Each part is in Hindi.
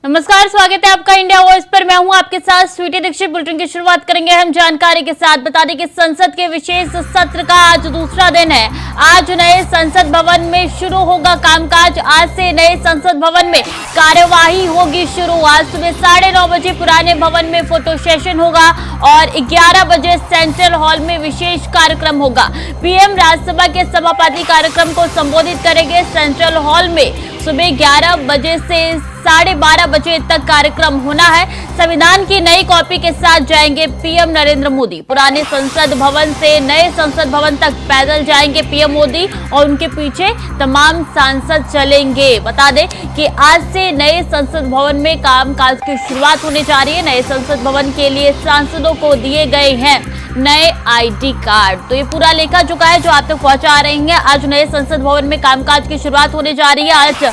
नमस्कार, स्वागत है आपका इंडिया वॉइस पर। मैं हूं आपके साथ स्वीटी दीक्षित। बुलेटिन की शुरुआत करेंगे हम जानकारी के साथ। बता दें कि संसद के विशेष सत्र का आज दूसरा दिन है। आज नए संसद भवन में शुरू होगा कामकाज। आज से नए संसद भवन में कार्यवाही होगी शुरू। आज सुबह 9:30 बजे पुराने भवन में फोटो सेशन होगा और 11 बजे सेंट्रल हॉल में विशेष कार्यक्रम होगा। पीएम राज्यसभा के सभापति कार्यक्रम को संबोधित करेंगे। सेंट्रल हॉल में सुबह 11 बजे से 12:30 बजे तक कार्यक्रम होना है। संविधान की नई कॉपी के साथ जाएंगे पीएम नरेंद्र मोदी। पुराने संसद भवन से नए संसद भवन तक पैदल जाएंगे पीएम मोदी और उनके पीछे तमाम सांसद चलेंगे। बता दें कि आज से नए संसद भवन में कामकाज की शुरुआत होने जा रही है। नए संसद भवन के लिए सांसदों को दिए गए हैं नए आईडी कार्ड। तो ये पूरा लेखा जोखा है जो आप तक पहुंचा रहे हैं। आज नए संसद भवन में कामकाज की शुरुआत होने जा रही है। आज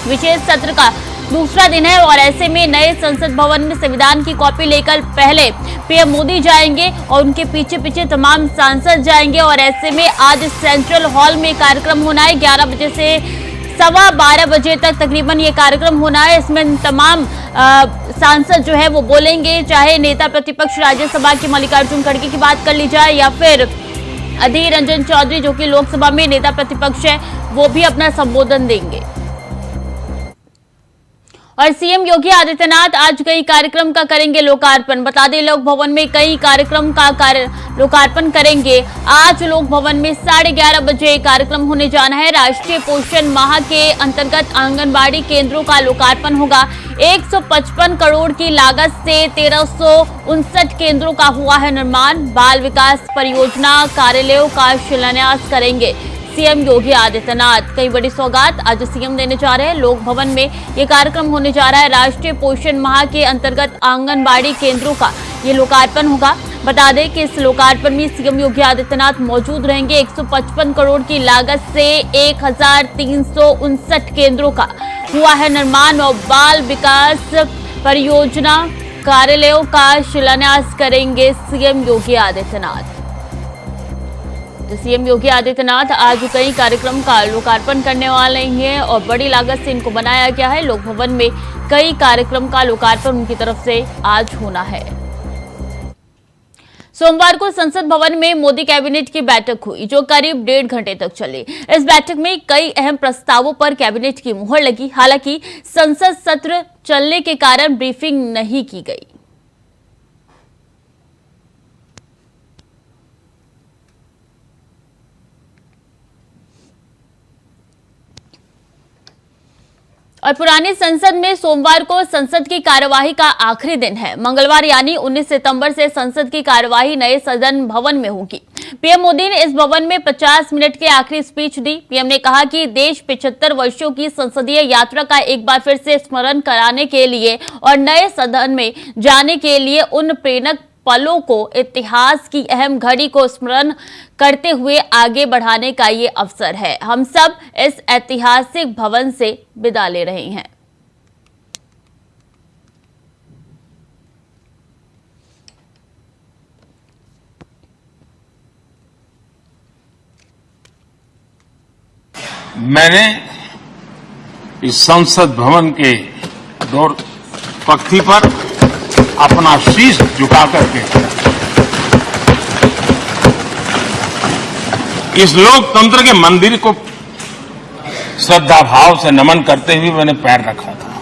विशेष सत्र का दूसरा दिन है और ऐसे में नए संसद भवन में संविधान की कॉपी लेकर पहले पीएम मोदी जाएंगे और उनके पीछे पीछे तमाम सांसद जाएंगे। और ऐसे में आज सेंट्रल हॉल में कार्यक्रम होना है। 11 बजे से 12:15 बजे तक तकरीबन ये कार्यक्रम होना है। इसमें तमाम सांसद जो है वो बोलेंगे, चाहे नेता प्रतिपक्ष राज्यसभा के मल्लिकार्जुन खड़गे की बात कर ली जाए या फिर अधीर रंजन चौधरी जो कि लोकसभा में नेता प्रतिपक्ष है, वो भी अपना संबोधन देंगे। और सीएम योगी आदित्यनाथ आज कई कार्यक्रम का करेंगे लोकार्पण। बता दें लोक भवन में कई कार्यक्रम का लोकार्पण करेंगे। आज लोक भवन में 11:30 बजे कार्यक्रम होने जाना है। राष्ट्रीय पोषण माह के अंतर्गत आंगनबाड़ी केंद्रों का लोकार्पण होगा। 155 करोड़ की लागत से 1359 केंद्रों का हुआ है निर्माण। बाल विकास परियोजना कार्यालयों का शिलान्यास करेंगे सीएम योगी आदित्यनाथ। कई बड़ी सौगात आज सीएम देने जा रहे हैं। लोक भवन में ये कार्यक्रम होने जा रहा है। राष्ट्रीय पोषण माह के अंतर्गत आंगनबाड़ी केंद्रों का ये लोकार्पण होगा। बता दें कि इस लोकार्पण में सीएम योगी आदित्यनाथ मौजूद रहेंगे। 155 करोड़ की लागत से 1359 केंद्रों का हुआ है निर्माण और बाल विकास परियोजना कार्यालयों का शिलान्यास करेंगे सीएम योगी आदित्यनाथ। सीएम योगी आदित्यनाथ आज कई कार्यक्रम का लोकार्पण करने वाले हैं और बड़ी लागत से इनको बनाया गया है। लोक भवन में कई कार्यक्रम का लोकार्पण उनकी तरफ से आज होना है। सोमवार को संसद भवन में मोदी कैबिनेट की बैठक हुई जो करीब 1.5 घंटे तक चली। इस बैठक में कई अहम प्रस्तावों पर कैबिनेट की मुहर लगी। हालांकि संसद सत्र चलने के कारण ब्रीफिंग नहीं की गई। और पुरानी संसद में सोमवार को संसद की कार्यवाही का आखिरी दिन है। मंगलवार यानी 19 सितंबर से संसद की कार्यवाही नए सदन भवन में होगी। पीएम मोदी ने इस भवन में 50 मिनट की आखिरी स्पीच दी। पीएम ने कहा कि देश 75 वर्षों की संसदीय यात्रा का एक बार फिर से स्मरण कराने के लिए और नए सदन में जाने के लिए उन प्रेरक पलों को, इतिहास की अहम घड़ी को स्मरण करते हुए आगे बढ़ाने का ये अवसर है। हम सब इस ऐतिहासिक भवन से विदा ले रहे हैं। मैंने इस संसद भवन के दौर पक्ति पर अपना शीश झुका करके इस लोकतंत्र के मंदिर को श्रद्धा भाव से नमन करते हुए मैंने पैर रखा था।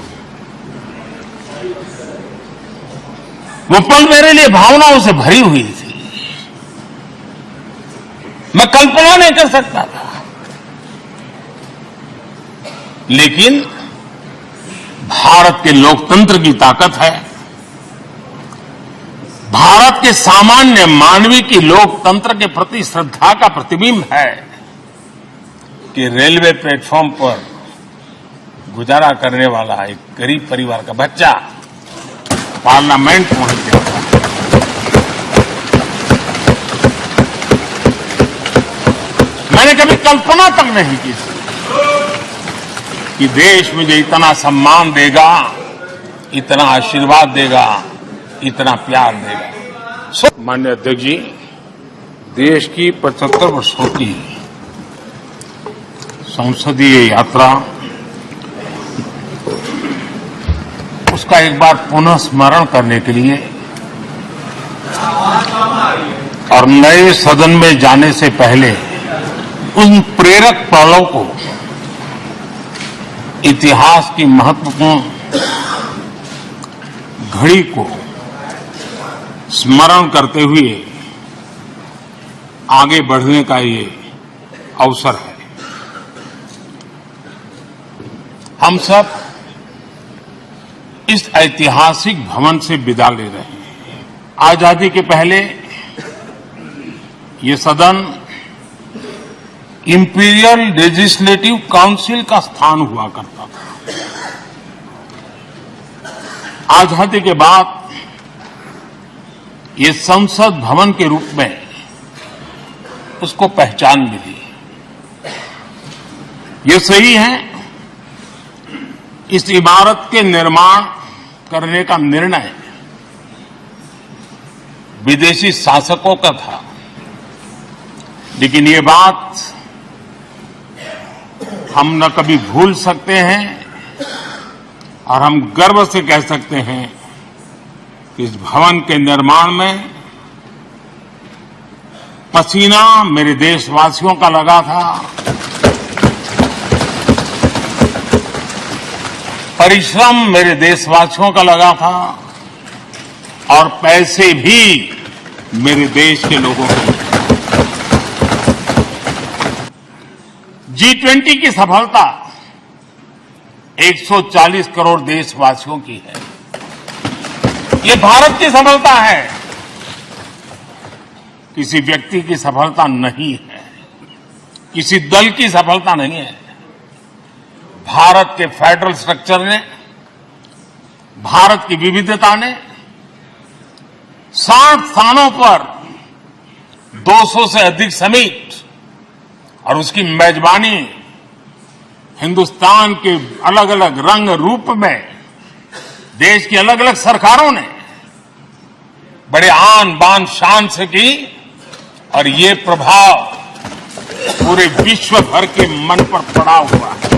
वो पल मेरे लिए भावनाओं से भरी हुई थी। मैं कल्पना नहीं कर सकता था, लेकिन भारत के लोकतंत्र की ताकत है, भारत के सामान्य मानवी की लोकतंत्र के प्रति श्रद्धा का प्रतिबिंब है कि रेलवे प्लेटफॉर्म पर गुजारा करने वाला एक गरीब परिवार का बच्चा पार्लियामेंट पहुंच गया। मैंने कभी कल्पना तक नहीं की कि देश मुझे इतना सम्मान देगा, इतना आशीर्वाद देगा, इतना प्यार देगा। माननीय अध्यक्ष जी, देश की 75 वर्षों की संसदीय यात्रा उसका एक बार पुनः स्मरण करने के लिए और नए सदन में जाने से पहले उन प्रेरक पलों को, इतिहास की महत्वपूर्ण घड़ी को स्मरण करते हुए आगे बढ़ने का ये अवसर है। हम सब इस ऐतिहासिक भवन से विदा ले रहे हैं। आजादी के पहले ये सदन इंपीरियल लेजिस्लेटिव काउंसिल का स्थान हुआ करता था। आजादी के बाद ये संसद भवन के रूप में उसको पहचान मिली। ये सही है, इस इमारत के निर्माण करने का निर्णय विदेशी शासकों का था, लेकिन ये बात हम न कभी भूल सकते हैं और हम गर्व से कह सकते हैं कि इस भवन के निर्माण में पसीना मेरे देशवासियों का लगा था, परिश्रम मेरे देशवासियों का लगा था और पैसे भी मेरे देश के लोगों के। G20 की सफलता 140 करोड़ देशवासियों की है। ये भारत की सफलता है, किसी व्यक्ति की सफलता नहीं है, किसी दल की सफलता नहीं है। भारत के फेडरल स्ट्रक्चर ने, भारत की विविधता ने 60 स्थानों पर 200 से अधिक समिट और उसकी मेजबानी हिंदुस्तान के अलग अलग रंग रूप में देश की अलग अलग सरकारों ने बड़े आन बान शान से की और ये प्रभाव पूरे विश्व भर के मन पर पड़ा हुआ है।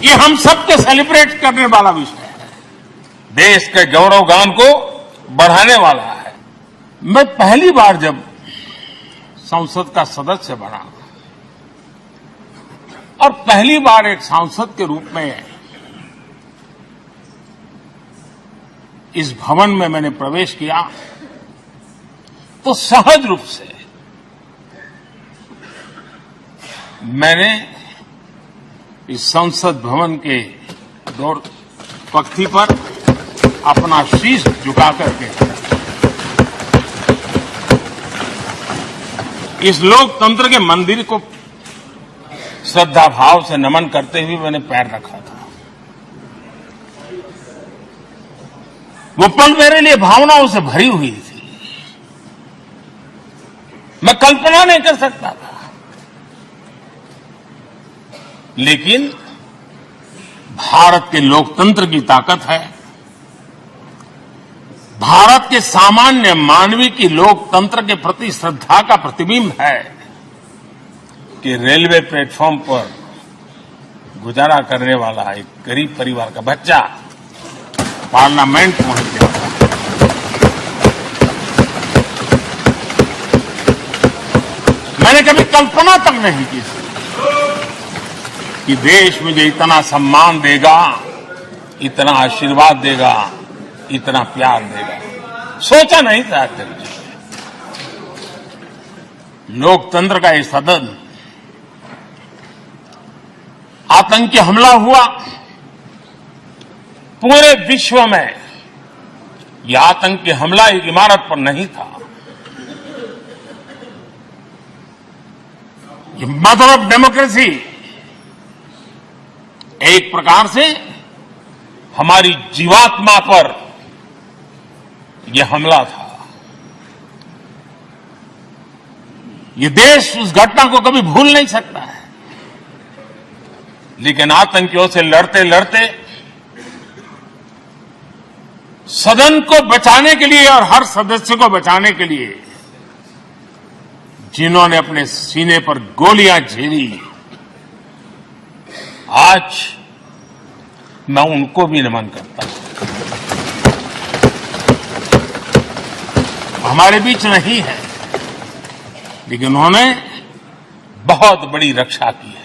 ये हम सबके सेलिब्रेट करने वाला विषय है, देश के गौरवगान को बढ़ाने वाला है। मैं पहली बार जब संसद का सदस्य बना और पहली बार एक सांसद के रूप में इस भवन में मैंने प्रवेश किया, तो सहज रूप से मैंने इस संसद भवन के दौर पक्ति पर अपना शीश झुका करके इस लोकतंत्र के मंदिर को श्रद्धा भाव से नमन करते हुए मैंने पैर रखा था। वो पल मेरे लिए भावनाओं से भरी हुई थी, मैं कल्पना नहीं कर सकता था। लेकिन भारत के लोकतंत्र की ताकत है, भारत के सामान्य मानवीय की लोकतंत्र के प्रति श्रद्धा का प्रतिबिंब है कि रेलवे प्लेटफॉर्म पर गुजारा करने वाला एक गरीब परिवार का बच्चा पार्लियामेंट पहुंच गया। मैंने कभी कल्पना तक नहीं की कि देश मुझे इतना सम्मान देगा, इतना आशीर्वाद देगा, इतना प्यार देगा। सोचा नहीं था कभी। लोकतंत्र का ये सदन, आतंकी हमला हुआ, पूरे विश्व में यह आतंकी हमला एक इमारत पर नहीं था, ये मदर ऑफ डेमोक्रेसी एक प्रकार से हमारी जीवात्मा पर यह हमला था। ये देश उस घटना को कभी भूल नहीं सकता है, लेकिन आतंकियों से लड़ते लड़ते सदन को बचाने के लिए और हर सदस्य को बचाने के लिए जिन्होंने अपने सीने पर गोलियां झेली, आज मैं उनको भी नमन करता हूं। हमारे बीच नहीं है, लेकिन उन्होंने बहुत बड़ी रक्षा की है।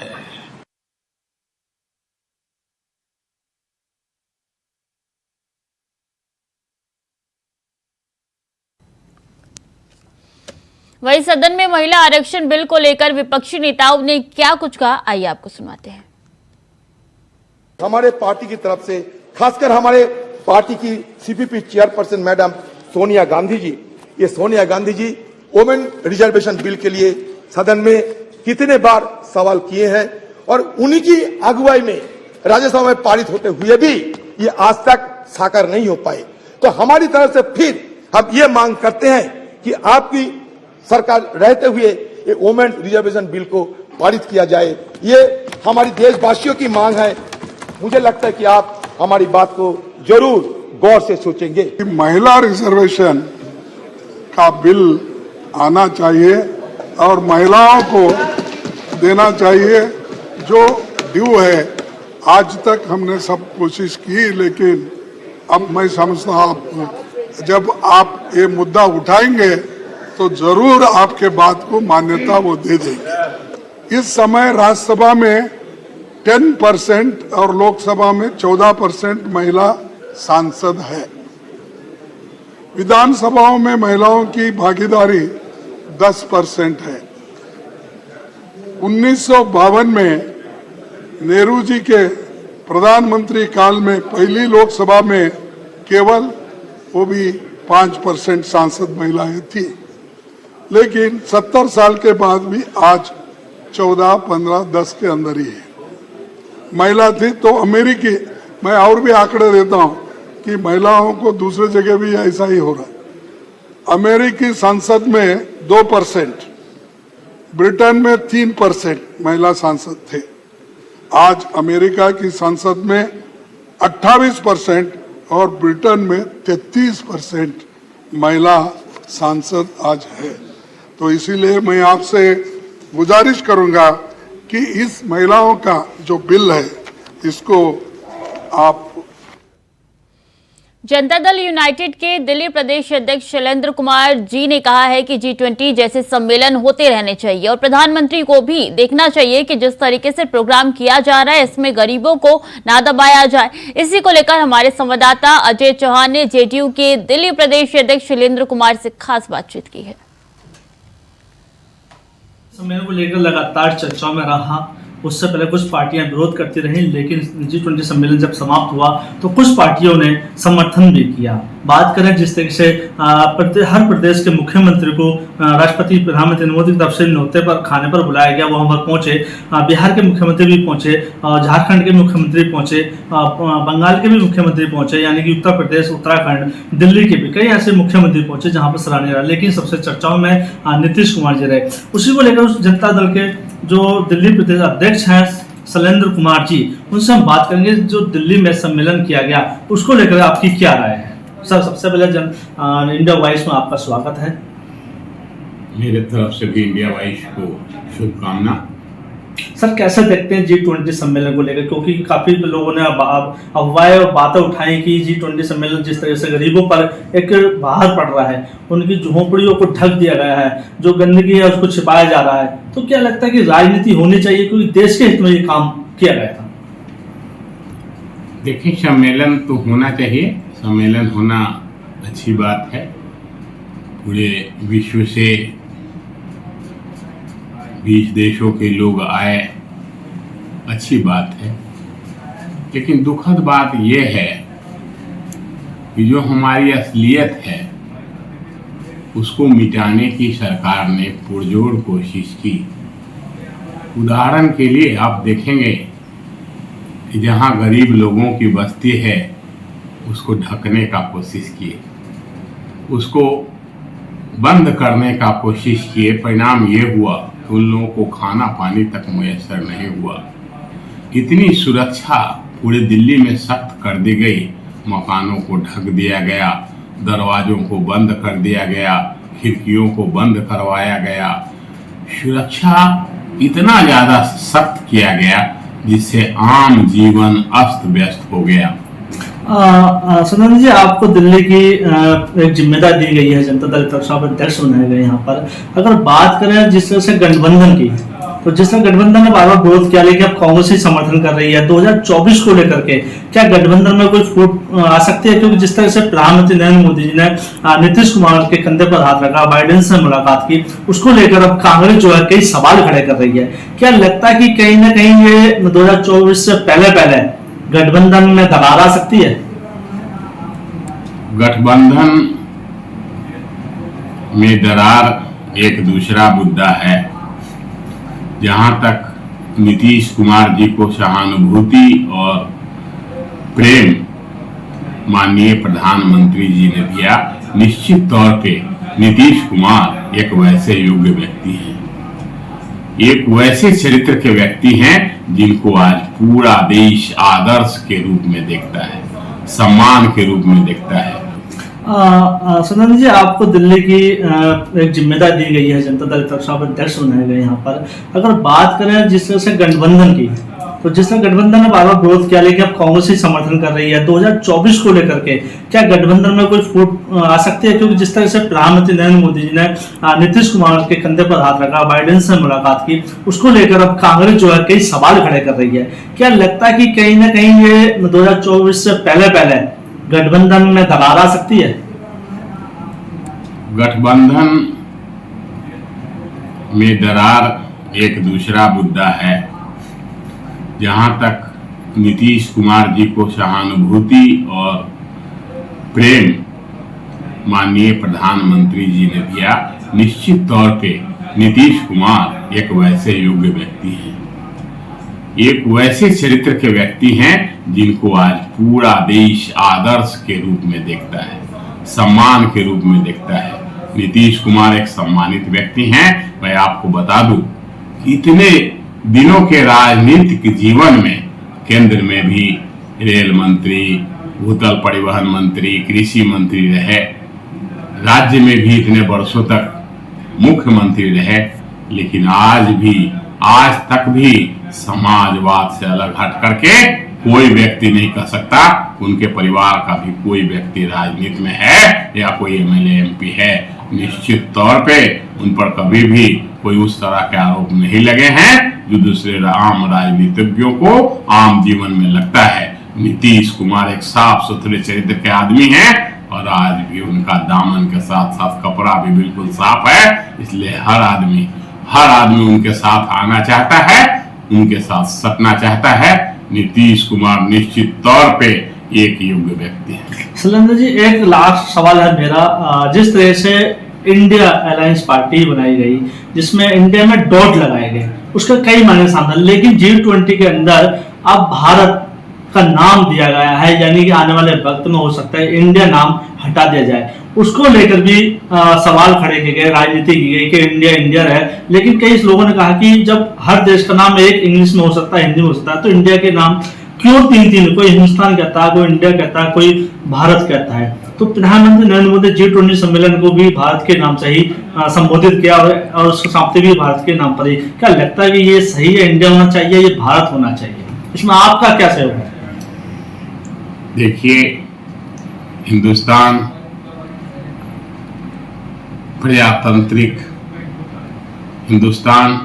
वहीं सदन में महिला आरक्षण बिल को लेकर विपक्षी नेताओं ने क्या कुछ कहा, आइए आपको सुनाते हैं। हमारे पार्टी की तरफ से, खासकर हमारे पार्टी की CPP chairperson madam Sonia Gandhi ji, ये Sonia Gandhi ji women reservation bill के लिए सदन में कितने बार सवाल किए हैं और उन्हीं की अगुवाई में राज्यसभा में पारित होते हुए भी ये आज तक साकार नहीं हो पाए। तो हमारी तरफ से फिर हम ये मांग करते हैं कि आपकी सरकार रहते हुए ये वुमेन रिजर्वेशन बिल को पारित किया जाए। ये हमारी देशवासियों की मांग है। मुझे लगता है कि आप हमारी बात को जरूर गौर से सोचेंगे। महिला रिजर्वेशन का बिल आना चाहिए और महिलाओं को देना चाहिए जो ड्यू है। आज तक हमने सब कोशिश की, लेकिन अब मैं समझता हूं जब आप ये मुद्दा उठाएंगे तो जरूर आपके बात को मान्यता वो दे देंगे। इस समय राज्यसभा में 10% और लोकसभा में 14% महिला सांसद है। विधानसभाओं में महिलाओं की भागीदारी 10% है। 1952 में नेहरू जी के प्रधानमंत्री काल में पहली लोकसभा में केवल वो भी 5% सांसद महिलाएं थी, लेकिन 70 साल के बाद भी आज 14, 15, 10 के अंदर ही है महिला थी। तो अमेरिकी, मैं और भी आंकड़े देता हूं कि महिलाओं को दूसरे जगह भी ऐसा ही हो रहा है। अमेरिकी संसद में 2%, ब्रिटेन में 3% महिला सांसद थे। आज अमेरिका की संसद में 28% और ब्रिटेन में 33% महिला सांसद आज है। तो इसीलिए मैं आपसे गुजारिश करूंगा कि इस महिलाओं का जो बिल है इसको आप। जनता दल यूनाइटेड के दिल्ली प्रदेश अध्यक्ष शैलेंद्र कुमार जी ने कहा है कि G20 जैसे सम्मेलन होते रहने चाहिए और प्रधानमंत्री को भी देखना चाहिए कि जिस तरीके से प्रोग्राम किया जा रहा है इसमें गरीबों को ना दबाया जाए। इसी को लेकर हमारे संवाददाता अजय चौहान ने जेडीयू के दिल्ली प्रदेश अध्यक्ष शैलेंद्र कुमार से खास बातचीत की है। सम्मेलन को लेकर लगातार चर्चाओं में रहा। उससे पहले कुछ पार्टियां विरोध करती रहीं, लेकिन G20 सम्मेलन जब समाप्त हुआ तो कुछ पार्टियों ने समर्थन भी किया। बात करें जिस तरीके से हर प्रदेश के मुख्यमंत्री को राष्ट्रपति प्रधानमंत्री मोदी की तरफ से न्योते पर खाने पर बुलाया गया, वो वहां पर पहुंचे। बिहार के मुख्यमंत्री भी पहुंचे, झारखंड के मुख्यमंत्री पहुंचे, बंगाल के भी मुख्यमंत्री पहुंचे, यानी कि उत्तर प्रदेश, उत्तराखंड, दिल्ली के भी कई ऐसे मुख्यमंत्री पहुंचे जहां पर सराहनीय रहा। लेकिन सबसे चर्चाओं में नीतीश कुमार जी रहे। उसी को लेकर जनता दल के जो दिल्ली प्रदेश अध्यक्ष हैं शैलेंद्र कुमार जी, उनसे हम बात करेंगे। जो दिल्ली में सम्मेलन किया गया उसको लेकर आपकी क्या राय है? सर, सबसे पहले इंडिया वॉइस में आपका स्वागत है। मेरे तरफ से भी इंडिया वॉइस को शुभकामना। सर, कैसे देखते हैं G20 सम्मेलन को लेकर, क्योंकि काफी लोगों ने अफवाहें और बातें उठाई कि G20 सम्मेलन जिस तरह से गरीबों पर एक बाहर पड़ रहा है, उनकी झोंपड़ियों को ढक दिया गया है, जो गंदगी है उसको छिपाया जा रहा है, तो क्या लगता है कि राजनीति होनी चाहिए, क्योंकि देश के हित में ये काम किया गया था? देखिए, सम्मेलन तो होना चाहिए, सम्मेलन होना अच्छी बात है। पूरे विश्व से 20 देशों के लोग आए, अच्छी बात है। लेकिन दुखद बात यह है कि जो हमारी असलियत है उसको मिटाने की सरकार ने पुरजोर कोशिश की। उदाहरण के लिए आप देखेंगे कि जहां गरीब लोगों की बस्ती है उसको ढकने का कोशिश किए, उसको बंद करने का कोशिश किए। परिणाम ये हुआ कि उन लोगों को खाना पानी तक मुयस्सर नहीं हुआ। इतनी सुरक्षा पूरे दिल्ली में सख्त कर दी गई, मकानों को ढक दिया गया, दरवाजों को बंद कर दिया गया, खिड़कियों को बंद करवाया गया। सुरक्षा इतना ज़्यादा सख्त किया गया जिससे आम जीवन अस्त व्यस्त हो गया। सदन जी, आपको दिल्ली की एक जिम्मेदारी दी गई है, जनता दल यूनाइटेड आप अध्यक्ष बनाए गए यहाँ पर। अगर बात करें जिस तरह से गठबंधन की, तो जिस तरह गठबंधन ने बार बार विरोध किया, लेकिन अब कांग्रेस ही समर्थन कर रही है 2024 को लेकर के, क्या गठबंधन में कोई फूट आ सकती है? क्योंकि जिस तरह से प्रधानमंत्री नरेंद्र मोदी जी ने नीतीश कुमार के कंधे पर हाथ रखा, बाइडेन से मुलाकात की, उसको लेकर अब कांग्रेस जो है कई सवाल खड़े कर रही है। क्या लगता है कि कहीं ना कहीं ये 2024 से पहले गठबंधन में दरार आ सकती है? गठबंधन में दरार एक दूसरा मुद्दा है। जहां तक नीतीश कुमार जी को सहानुभूति और प्रेम माननीय प्रधानमंत्री जी ने दिया, निश्चित तौर पे नीतीश कुमार एक वैसे योग्य व्यक्ति हैं, एक वैसे चरित्र के व्यक्ति हैं जिनको आज पूरा देश आदर्श के रूप में देखता है, सम्मान के रूप में देखता है। सदन जी, आपको दिल्ली की एक जिम्मेदारी दी गई है, जनता दल यूनाइटेड आप अध्यक्ष बनाए गए यहाँ पर। अगर बात करें जिस तरह से गठबंधन की, तो जिस तरह गठबंधन ने बार बार विरोध किया, लेकिन अब कांग्रेस ही समर्थन कर रही है 2024 को लेकर के, क्या गठबंधन में कोई फूट आ सकती है? क्योंकि जिस तरह से प्रधानमंत्री नरेंद्र मोदी जी ने नीतीश कुमार के कंधे पर हाथ रखा, बाइडेन से मुलाकात की, उसको लेकर अब कांग्रेस जो है कई सवाल खड़े कर रही है। क्या लगता है कि कहीं ना कहीं ये 2024 से पहले गठबंधन में दरार आ सकती है? गठबंधन में दरार एक दूसरा मुद्दा है। जहां तक नीतीश कुमार जी को सहानुभूति और प्रेम माननीय प्रधानमंत्री जी ने दिया, निश्चित तौर पे नीतीश कुमार एक वैसे योग्य व्यक्ति हैं, एक वैसे चरित्र के व्यक्ति हैं जिनको आज पूरा देश आदर्श के रूप में देखता है, सम्मान के रूप में देखता है। नीतीश कुमार एक सम्मानित व्यक्ति हैं। मैं आपको बता दूं, इतने दिनों के राजनीतिक जीवन में केंद्र में भी रेल मंत्री, भूतल परिवहन मंत्री, कृषि मंत्री रहे, राज्य में भी इतने वर्षों तक मुख्यमंत्री रहे, लेकिन आज तक भी समाजवाद से अलग हट करके कोई व्यक्ति नहीं कह सकता उनके परिवार का भी कोई व्यक्ति राजनीति में है या कोई एमएलए एमपी है। निश्चित तौर पे उन पर कभी भी कोई उस तरह के आरोप नहीं लगे हैं जो दूसरे आम राजनीतिज्ञों को आम जीवन में लगता है। नीतीश कुमार एक साफ सुथरे चरित्र के आदमी हैं और आज भी उनका दामन के साथ साथ कपड़ा भी बिल्कुल साफ है, इसलिए हर आदमी उनके साथ आना चाहता है, उनके साथ सटना चाहता है। नीतीश कुमार निश्चित तौर पे एक योग्य व्यक्ति है। सुलेंद्र जी, एक लास्ट सवाल है मेरा। जिस तरह से इंडिया अलायंस पार्टी बनाई गई, जिसमें इंडिया में डॉट लगाए गए, उसका कई मायने सामने, लेकिन G20 के अंदर अब भारत का नाम दिया गया है, यानी कि आने वाले वक्त में हो सकता है इंडिया नाम हटा दिया जाए। उसको लेकर भी सवाल खड़े किए गए, राजनीति की गई कि इंडिया है, लेकिन कई लोगों ने कहा कि जब हर देश का नाम एक इंग्लिश में हो सकता है, हिंदी में हो सकता है, तो इंडिया के नाम क्यों तीन, कोई हिंदुस्तान कहता है, कोई इंडिया कहता है, कोई भारत कहता है। तो प्रधानमंत्री नरेंद्र मोदी G20 सम्मेलन को भी भारत के नाम से ही संबोधित किया और उसके समाप्ति भी भारत के नाम पर ही। क्या लगता है कि ये सही है, इंडिया होना चाहिए, ये भारत होना चाहिए? इसमें आपका क्या सहयोग है? देखिए, हिंदुस्तान प्रजातांत्रिक, हिंदुस्तान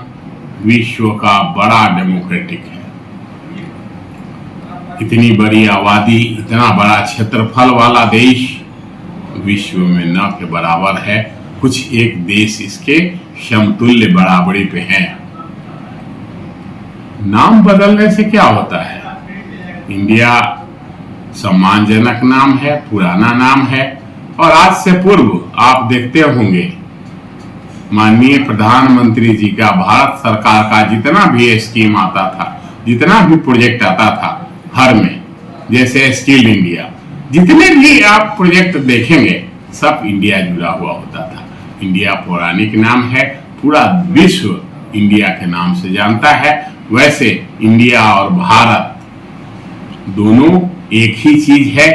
विश्व का बड़ा डेमोक्रेटिक है। इतनी बड़ी आबादी, इतना बड़ा क्षेत्रफल वाला देश विश्व में न के बराबर है। कुछ एक देश इसके समतुल्य बराबरी पे हैं। नाम बदलने से क्या होता है? इंडिया सम्मानजनक नाम है, पुराना नाम है, और आज से पूर्व आप देखते होंगे माननीय प्रधानमंत्री जी का, भारत सरकार का जितना भी स्कीम आता था, जितना भी प्रोजेक्ट आता था हर में, जैसे स्किल इंडिया, जितने भी आप प्रोजेक्ट देखेंगे सब इंडिया जुड़ा हुआ होता था। इंडिया पौराणिक नाम है, पूरा विश्व इंडिया के नाम से जानता है। वैसे इंडिया और भारत दोनों एक ही चीज है।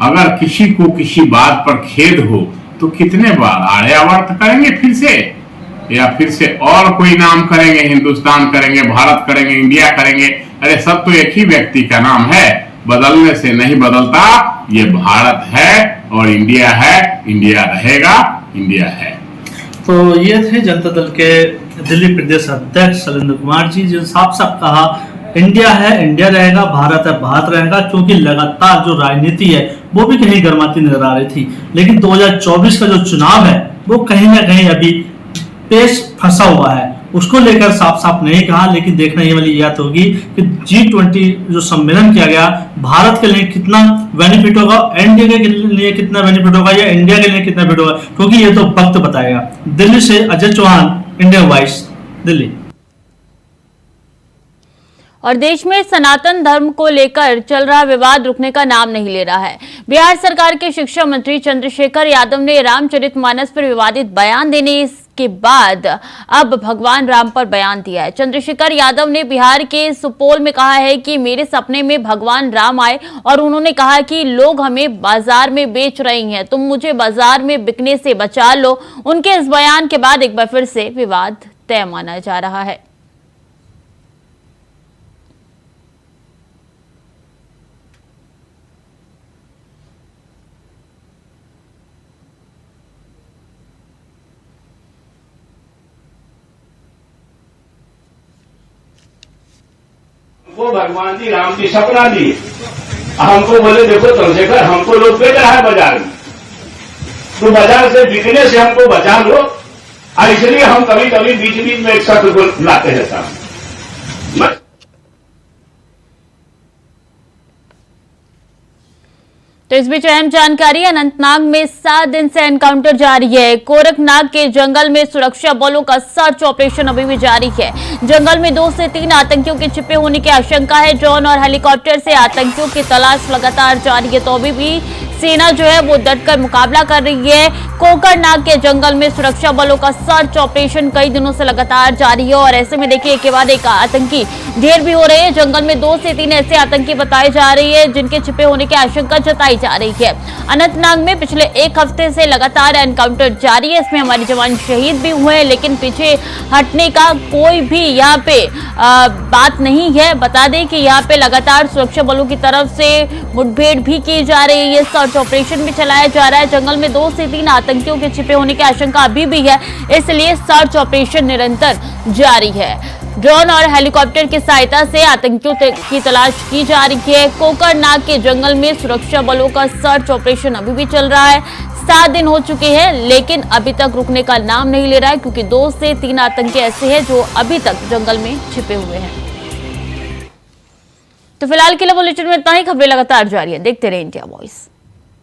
अगर किसी को किसी बात पर खेद हो तो कितने बार आर्यावर्त करेंगे फिर से, या फिर से और कोई नाम करेंगे, हिंदुस्तान करेंगे, भारत करेंगे, इंडिया करेंगे। अरे सब तो एक ही व्यक्ति का नाम है। बदलने से नहीं बदलता। ये भारत है और इंडिया है, इंडिया रहेगा, इंडिया है। तो ये थे जनता दल के दिल्ली प्रदेश अध्यक्ष शैलेंद्र कुमार जी, जो साफ साफ कहा इंडिया है, इंडिया रहेगा, भारत है, भारत रहेगा, क्योंकि लगातार जो राजनीति है वो भी कहीं गर्माती नजर आ रही थी। लेकिन 2024 का जो चुनाव है वो कहीं ना कहीं अभी पेश फंसा हुआ है, उसको लेकर साफ साफ नहीं कहा। लेकिन देखना ये वाली बात होगी कि G20 जो सम्मेलन किया गया, भारत के लिए कितना बेनिफिट होगा, एनडीए के लिए कितना बेनिफिट होगा, या इंडिया के लिए कितना बेनिफिट होगा, क्योंकि ये तो वक्त बताएगा। दिल्ली से अजय चौहान, इंडिया वॉइस, दिल्ली। और देश में सनातन धर्म को लेकर चल रहा विवाद रुकने का नाम नहीं ले रहा है। बिहार सरकार के शिक्षा मंत्री चंद्रशेखर यादव ने रामचरितमानस पर विवादित बयान देने के बाद अब भगवान राम पर बयान दिया है। चंद्रशेखर यादव ने बिहार के सुपौल में कहा है कि मेरे सपने में भगवान राम आए और उन्होंने कहा कि लोग हमें बाजार में बेच रही हैं, तुम मुझे बाजार में बिकने से बचा लो। उनके इस बयान के बाद एक बार फिर से विवाद तय माना जा रहा है। वो भगवान जी राम की सपना दी, हमको बोले देखो चंद्रशेखर, हमको लोग बेच रहा है बाजार में, तो बाजार से बिकने से हमको बचा लो। और इसलिए हम कभी कभी बीच बीच में एक सत्र को लाते हैं सामने। तो इस बीच अहम जानकारी, अनंतनाग में 7 दिन से एनकाउंटर जारी है। कोरकनाग के जंगल में सुरक्षा बलों का सर्च ऑपरेशन अभी भी जारी है। जंगल में 2 से 3 आतंकियों के छिपे होने की आशंका है। ड्रोन और हेलीकॉप्टर से आतंकियों की तलाश लगातार जारी है, तो अभी भी सेना जो है वो डटकर मुकाबला कर रही है। कोकरनाग के जंगल में सुरक्षा बलों का सर्च ऑपरेशन कई दिनों से लगातार जारी है और ऐसे में देखिए एक के बाद एक आतंकी ढेर भी हो रहे हैं। जंगल में 2 से 3 ऐसे आतंकी बताए जा रही है जिनके छिपे होने की आशंका जताई जा रही है। अनंतनाग में पिछले 1 हफ्ते से लगातार एनकाउंटर जारी है। इसमें हमारे जवान शहीद भी हुए हैं, लेकिन पीछे हटने का कोई भी यहाँ पे बात नहीं है। बता दें कि यहाँ पे लगातार सुरक्षा बलों की तरफ से मुठभेड़ भी की जा रही है, सर्च ऑपरेशन भी चलाया जा रहा है। जंगल में 2 से 3 आतंकियों के छिपे होने की आशंका अभी भी है, इसलिए सर्च ऑपरेशन निरंतर जारी है। ड्रोन और हेलीकॉप्टर की सहायता से आतंकियों की तलाश की जा रही है। कोकरनाग के जंगल में सुरक्षा बलों का सर्च ऑपरेशन अभी भी चल रहा है। 7 दिन हो चुके हैं, लेकिन अभी तक रुकने का नाम नहीं ले रहा है, क्योंकि 2 से 3 आतंकी ऐसे हैं जो अभी तक जंगल में छिपे हुए हैं। तो फिलहाल के लिए बुलेटिन में इतना ही। खबरें लगातार जारी है, देखते रहे इंडिया वॉइस।